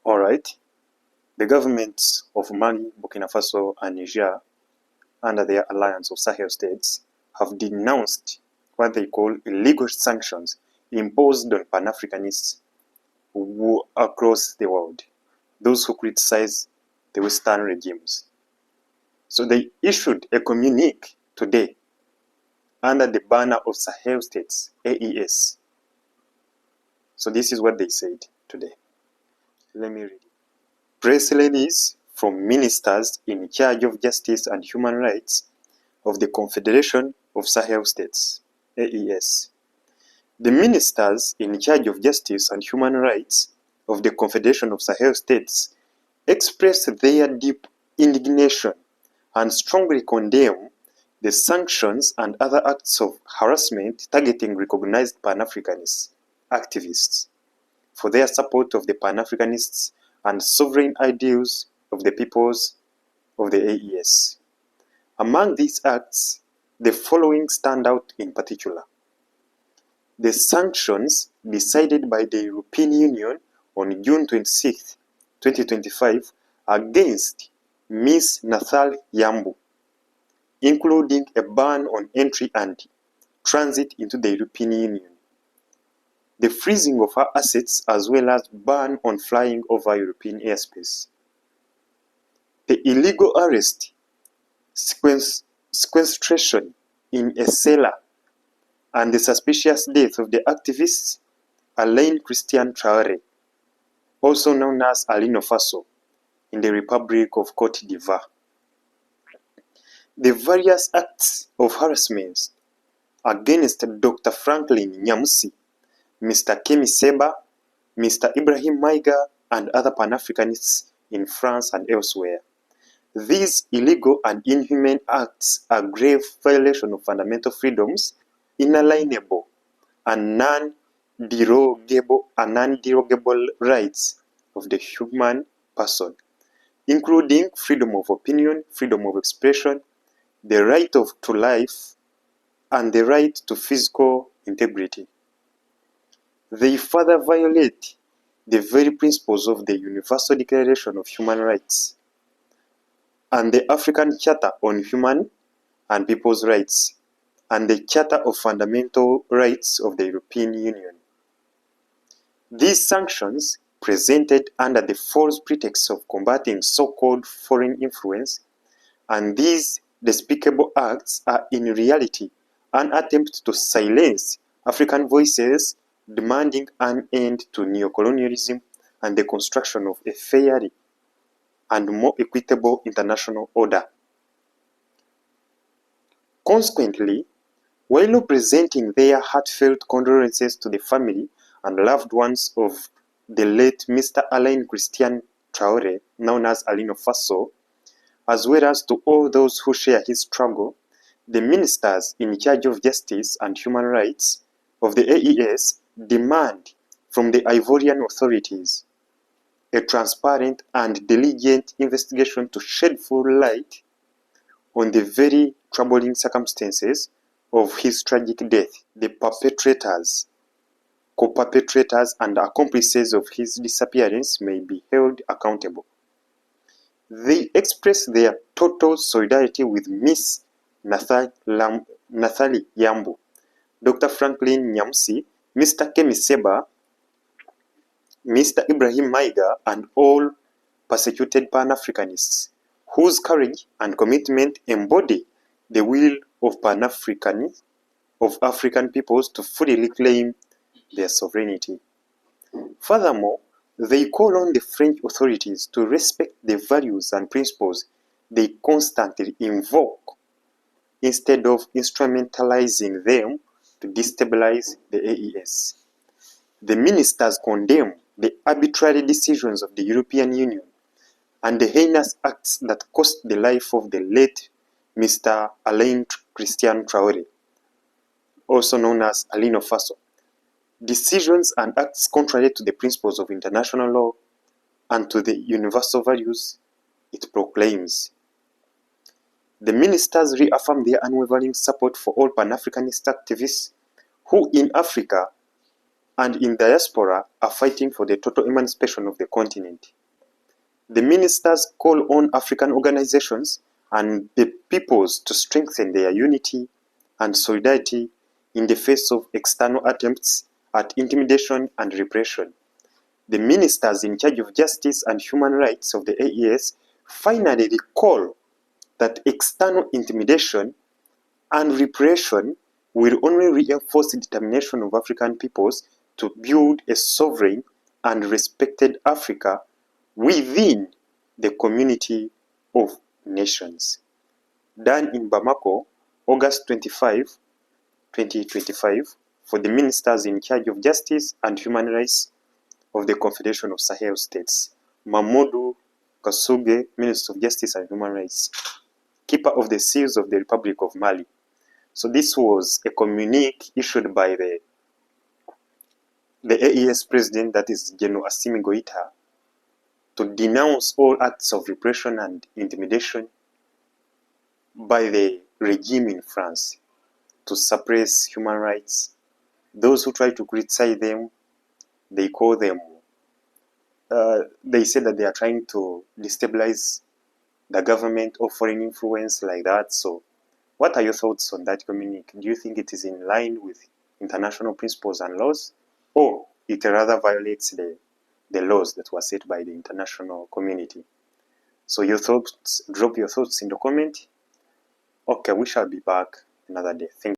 Alright, the governments of Mali, Burkina Faso, and Niger, under their alliance of Sahel States, have denounced what they call illegal sanctions imposed on Pan-Africanists across the world, those who criticize the Western regimes. So they issued a communique today under the banner of Sahel States, AES. So this is what they said today. Let me read it. Press release from ministers in charge of justice and human rights of the Confederation of Sahel States, AES. The ministers in charge of justice and human rights of the Confederation of Sahel States expressed their deep indignation and strongly condemn the sanctions and other acts of harassment targeting recognized Pan-Africanist activists for their support of the Pan-Africanists and sovereign ideals of the peoples of the AES. Among these acts, the following stand out in particular. The sanctions decided by the European Union on June 26, 2025 against Ms. Nathal Yambu, including a ban on entry and transit into the European Union, the freezing of her assets as well as ban on flying over European airspace, the illegal arrest, sequestration in a cellar, and the suspicious death of the activist Alain Christian Traoré, also known as Alino Faso, in the Republic of Côte d'Ivoire. The various acts of harassment against Dr. Franklin Nyamsi, Mr. Kemi Seba, Mr. Ibrahim Maiga, and other Pan-Africanists in France and elsewhere. These illegal and inhumane acts are grave violation of fundamental freedoms, inalienable and non-derogable rights of the human person, including freedom of opinion, freedom of expression, the right to life, and the right to physical integrity. They further violate the very principles of the Universal Declaration of Human Rights and the African Charter on Human and People's Rights and the Charter of Fundamental Rights of the European Union. These sanctions, presented under the false pretext of combating so-called foreign influence, and these despicable acts are in reality an attempt to silence African voices demanding an end to neocolonialism and the construction of a fairer and more equitable international order. Consequently, while presenting their heartfelt condolences to the family and loved ones of the late Mr. Alain Christian Traoré, known as Alino Faso, as well as to all those who share his struggle, the ministers in charge of justice and human rights of the AES demand from the Ivorian authorities a transparent and diligent investigation to shed full light on the very troubling circumstances of his tragic death. The perpetrators, co-perpetrators, and accomplices of his disappearance may be held accountable. They express their total solidarity with Miss Nathali Yambu, Dr. Franklin Nyamsi, Mr. Kemi Seba, Mr. Ibrahim Maiga, and all persecuted Pan-Africanists whose courage and commitment embody the will of African peoples to fully reclaim their sovereignty. Furthermore, they call on the French authorities to respect the values and principles they constantly invoke instead of instrumentalizing them to destabilize the AES. The ministers condemn the arbitrary decisions of the European Union and the heinous acts that cost the life of the late Mr. Alain Christian Traoré, also known as Alino Faso. Decisions and acts contrary to the principles of international law and to the universal values it proclaims. The ministers reaffirm their unwavering support for all Pan-Africanist activists who in Africa and in diaspora are fighting for the total emancipation of the continent. The ministers call on African organizations and the peoples to strengthen their unity and solidarity in the face of external attempts at intimidation and repression. The ministers in charge of justice and human rights of the AES finally recall that external intimidation and repression will only reinforce the determination of African peoples to build a sovereign and respected Africa within the community of nations. Done in Bamako, August 25, 2025, for the ministers in charge of justice and human rights of the Confederation of Sahel States. Mamadou Kasuge, Minister of Justice and Human Rights, keeper of the seals of the Republic of Mali. So this was a communique issued by the AES president, that is General Assimi Goïta, to denounce all acts of repression and intimidation by the regime in France to suppress human rights. Those who try to criticize them, they call them, they say that they are trying to destabilize the government or foreign influence like that. So what are your thoughts on that communique? Do you think it is in line with international principles and laws, or it rather violates the laws that were set by the international community? So your thoughts, drop your thoughts in the comment. Okay, we shall be back another day. Thank you.